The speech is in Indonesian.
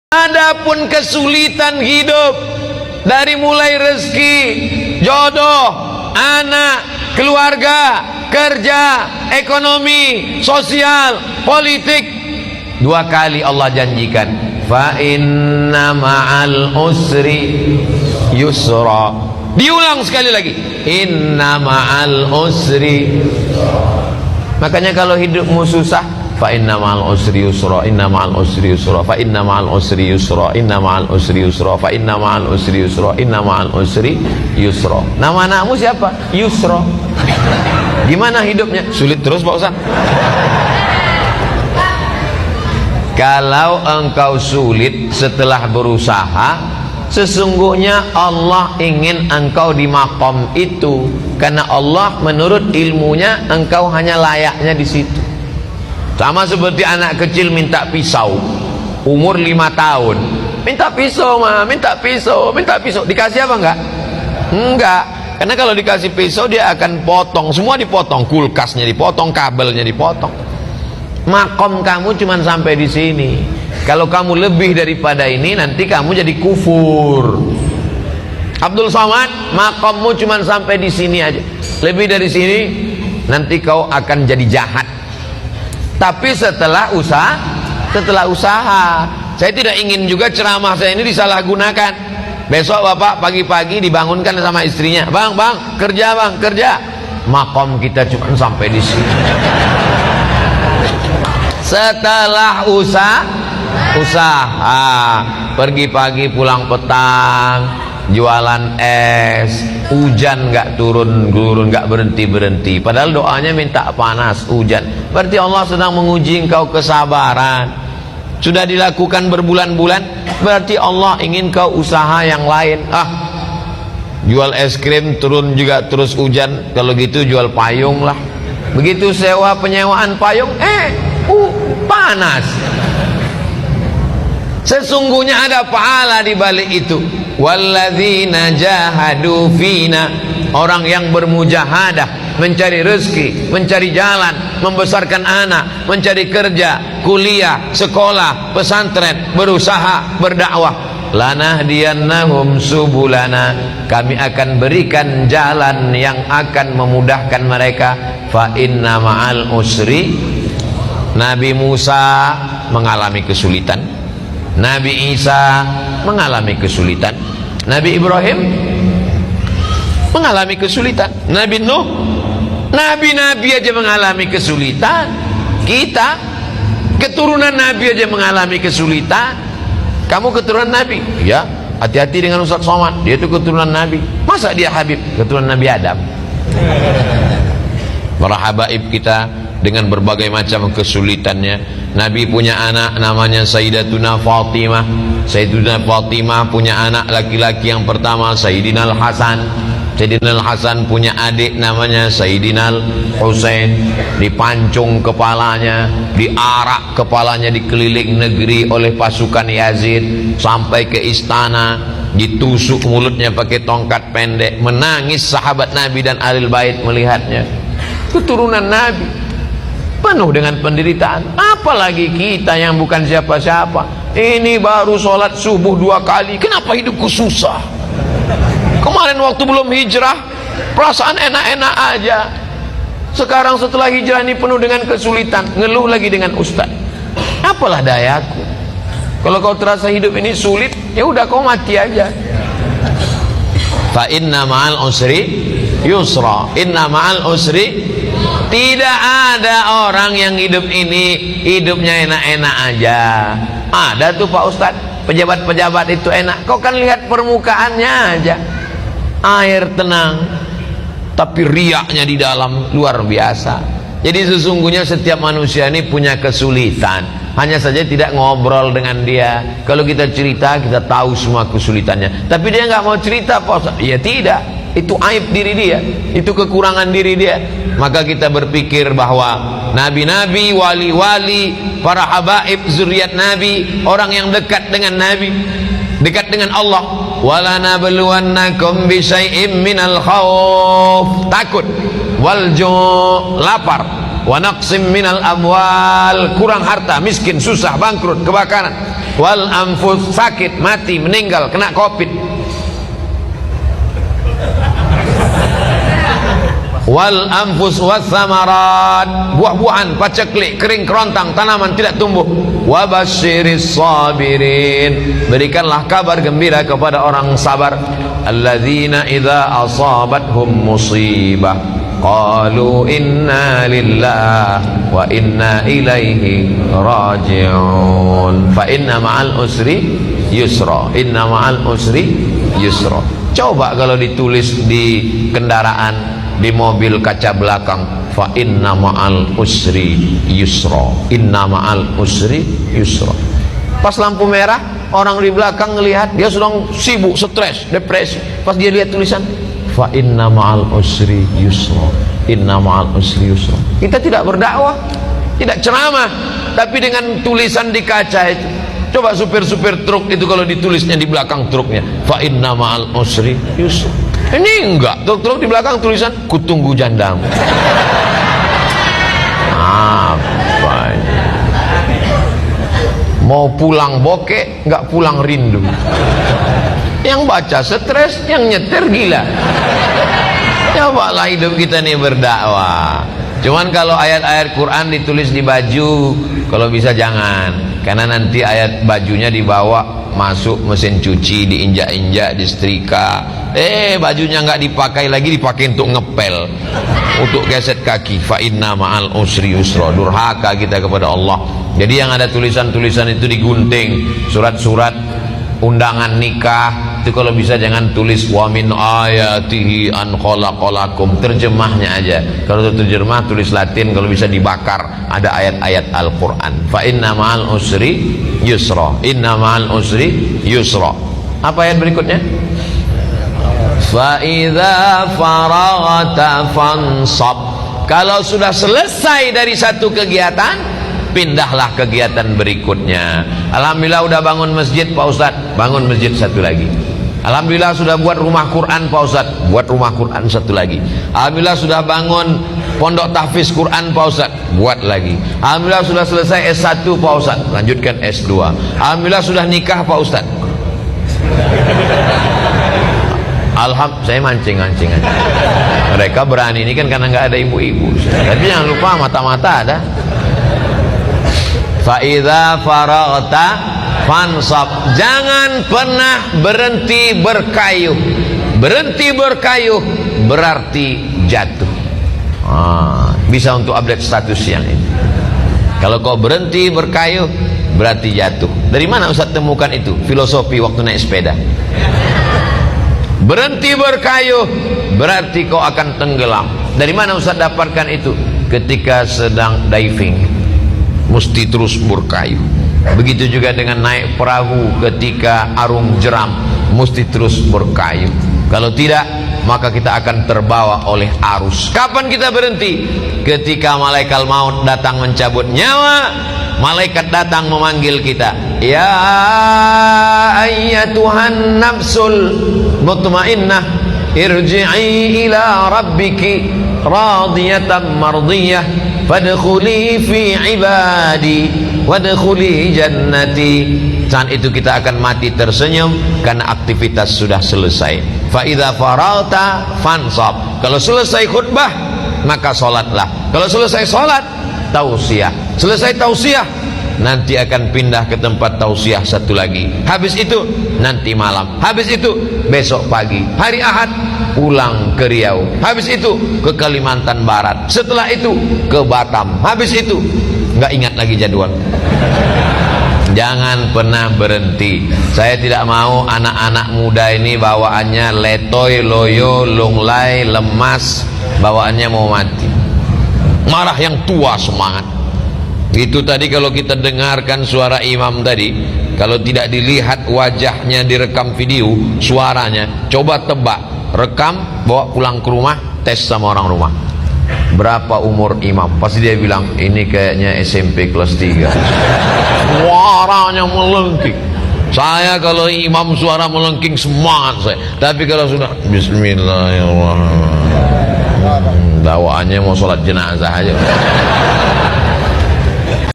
Adapun kesulitan hidup, dari mulai rezeki, jodoh, anak, keluarga, kerja, ekonomi, sosial, politik, dua kali Allah janjikan, fa inna ma'al usri yusra. Diulang sekali lagi, inna ma'al usri. Makanya kalau hidupmu susah, fa inna ma'al usri yusra, inna ma'al usri yusra, fa inna ma'al usri yusra, inna ma'al usri yusra, fa inna ma'al usri yusra, inna ma'al usri yusra. Nama anakmu siapa? Yusra. Gimana hidupnya? Sulit terus Pak Ustaz. Kalau engkau sulit setelah berusaha, sesungguhnya Allah ingin engkau di maqam itu, karena Allah menurut ilmunya engkau hanya layaknya di situ. Sama seperti anak kecil minta pisau, umur 5 tahun, minta pisau mah, minta pisau, minta pisau. Dikasih apa enggak? Enggak. Karena kalau dikasih pisau dia akan potong, semua dipotong, kulkasnya dipotong, kabelnya dipotong. Makom kamu cuma sampai di sini. Kalau kamu lebih daripada ini, nanti kamu jadi kufur. Abdul Somad, makommu cuma sampai di sini aja. Lebih dari sini, nanti kau akan jadi jahat. Tapi setelah usaha, saya tidak ingin juga ceramah saya ini disalahgunakan. Besok bapak pagi-pagi dibangunkan sama istrinya, bang, kerja bang, kerja. Makom kita cuma sampai di sini. Setelah usaha, pergi pagi pulang petang, jualan es, hujan nggak turun, nggak berhenti. Padahal doanya minta panas, hujan. Berarti Allah sedang menguji engkau kesabaran. Sudah dilakukan berbulan-bulan, berarti Allah ingin kau usaha yang lain. Jual es krim turun juga terus hujan, kalau gitu jual payung lah. Begitu sewa penyewaan payung, panas. Sesungguhnya ada pahala di balik itu. Walladzina jahadu fina, orang yang bermujahadah, mencari rezeki, mencari jalan, membesarkan anak, mencari kerja, kuliah, sekolah, pesantren, berusaha, berdakwah. Lanahdiyannahum subulana, kami akan berikan jalan yang akan memudahkan mereka. Fa inna ma'al usri. Nabi Musa mengalami kesulitan, Nabi Isa mengalami kesulitan, Nabi Ibrahim mengalami kesulitan, Nabi Nuh, nabi-nabi aja mengalami kesulitan. Kita keturunan Nabi aja mengalami kesulitan. Kamu keturunan Nabi? Ya, hati-hati dengan Ustaz Somad, dia itu keturunan Nabi. Masa dia Habib? Keturunan Nabi Adam. Para habaib kita dengan berbagai macam kesulitannya. Nabi punya anak namanya Sayyidatuna Fatimah. Sayyidatuna Fatimah punya anak laki-laki yang pertama Sayyidina Al-Hasan. Sayyidina Al-Hasan punya adik namanya Sayyidina Al-Husain. Dipancung kepalanya, diarak kepalanya dikeliling negeri oleh pasukan Yazid sampai ke istana, ditusuk mulutnya pakai tongkat pendek. Menangis sahabat Nabi dan Ahlul Bait melihatnya. Keturunan Nabi penuh dengan penderitaan. Apalagi kita yang bukan siapa-siapa. Ini baru sholat subuh 2 kali, kenapa hidupku susah? Kemarin waktu belum hijrah perasaan enak-enak aja. Sekarang setelah hijrah ini penuh dengan kesulitan, ngeluh lagi dengan ustaz. Apalah dayaku. Kalau kau terasa hidup ini sulit, ya udah kau mati aja. Fa inna ma'al usri yusra, inna ma'al usri. Tidak ada orang yang hidup ini hidupnya enak-enak aja. Ada tuh Pak Ustadz, pejabat-pejabat itu enak. Kau kan lihat permukaannya aja, air tenang, tapi riaknya di dalam luar biasa. Jadi sesungguhnya setiap manusia ini punya kesulitan, hanya saja tidak ngobrol dengan dia. Kalau kita cerita, kita tahu semua kesulitannya. Tapi dia nggak mau cerita Pak Ustadz. Ya tidak, itu aib diri dia, itu kekurangan diri dia. Maka kita berpikir bahwa nabi-nabi, wali-wali, para habaib, zuriat Nabi, orang yang dekat dengan Nabi, dekat dengan Allah. Wala nabluwannakum bisyai'im minal khauf, takut, wal ju', lapar, wa naqsim minal amwal, kurang harta, miskin, susah, bangkrut, kebakaran, wal anfus, sakit, mati, meninggal, kena covid, wal anfus was samarat, buah-buahan, paceklik, kering kerontang, tanaman tidak tumbuh. Wa basyiris sabirin, berikanlah kabar gembira kepada orang sabar. Alladzina idza asabathum musibah qalu inna lillahi wa inna ilaihi raji'un. Fa inna ma'al usri yusra, inna ma'al usri yusra. Coba kalau ditulis di kendaraan, di mobil kaca belakang, fa inna ma'al usri yusra, inna ma'al usri yusra. Pas lampu merah, orang di belakang ngelihat, dia sedang sibuk, stres, depresi. Pas dia lihat tulisan fa inna ma'al usri yusra, inna ma'al usri yusra. Kita tidak berdakwah, tidak ceramah, tapi dengan tulisan di kaca itu. Coba supir-supir truk itu kalau ditulisnya di belakang truknya fa inna ma'al usri yusra. Ini enggak, truk-truk di belakang tulisan kutunggu jandamu. Apa ini? Mau pulang bokeh, enggak pulang rindu. Yang baca stres, yang nyetir gila. Cobalah hidup kita nih berdakwah. Cuman kalau ayat-ayat Quran ditulis di baju, kalau bisa jangan, karena nanti ayat bajunya dibawa masuk mesin cuci, diinjak-injak, disetrika. Bajunya nggak dipakai lagi, dipakai untuk ngepel, untuk geset kaki. Fa inna ma'al usri yusra. Durhaka kita kepada Allah. Jadi yang ada tulisan-tulisan itu digunting, surat-surat undangan nikah itu kalau bisa jangan tulis wa min ayatihi an khalaqalakum, terjemahnya aja. Kalau terjemah tulis Latin, kalau bisa dibakar, ada ayat-ayat Al-Qur'an. Fa inna ma'al usri yusra, inna ma'al usri yusra. Apa ayat berikutnya? Fa idza faraghta fansab. Kalau sudah selesai dari satu kegiatan, pindahlah kegiatan berikutnya. Alhamdulillah udah bangun masjid Pak Ustadz, bangun masjid satu lagi. Alhamdulillah sudah buat rumah Quran Pak Ustadz, buat rumah Quran satu lagi. Alhamdulillah sudah bangun pondok tahfiz Quran Pak Ustadz, buat lagi. Alhamdulillah sudah selesai S1 Pak Ustadz, lanjutkan S2. Alhamdulillah sudah nikah Pak Ustadz. Saya mancing-mancing aja. Mereka berani ini kan karena nggak ada ibu-ibu. Tapi jangan lupa mata-mata ada. Fa idza faraghta fansab. Jangan pernah berhenti berkayuh. Berhenti berkayuh berarti jatuh. Bisa untuk update status yang ini. Kalau kau berhenti berkayuh berarti jatuh. Dari mana Ustaz temukan itu? Filosofi waktu naik sepeda. Berhenti berkayuh berarti kau akan tenggelam. Dari mana Ustaz dapatkan itu? Ketika sedang diving mesti terus berkayuh. Begitu juga dengan naik perahu ketika arung jeram, mesti terus berkayuh. Kalau tidak, maka kita akan terbawa oleh arus. Kapan kita berhenti? Ketika malaikat maut datang mencabut nyawa. Malaikat datang memanggil kita, ya ayyatuhan nafsul mutmainnah, irji'i ila rabbiki radiyatan mardiyah, fadkhuli fi ibadi wadkhuli jannati. Saat itu kita akan mati tersenyum karena aktivitas sudah selesai. Fa idza faragta fansab. Kalau selesai khutbah maka salatlah. Kalau selesai salat tausiah. Selesai tausiah nanti akan pindah ke tempat tausiah satu lagi. Habis itu nanti malam. Habis itu besok pagi. Hari Ahad pulang ke Riau. Habis itu ke Kalimantan Barat. Setelah itu ke Batam. Habis itu nggak ingat lagi jadwal. Jangan pernah berhenti. Saya tidak mau anak-anak muda ini bawaannya letoy, loyo, lunglai, lemas, bawaannya mau mati. Marah yang tua semangat. Itu tadi kalau kita dengarkan suara imam tadi, kalau tidak dilihat wajahnya direkam video, suaranya, coba tebak, rekam, bawa pulang ke rumah, tes sama orang rumah. Berapa umur imam? Pasti dia bilang, ini kayaknya SMP kelas 3. Suaranya melengking. Saya kalau imam suara melengking semangat saya. Tapi kalau sudah Bismillahirrahmanirrahim, bawaannya mau sholat jenazah aja.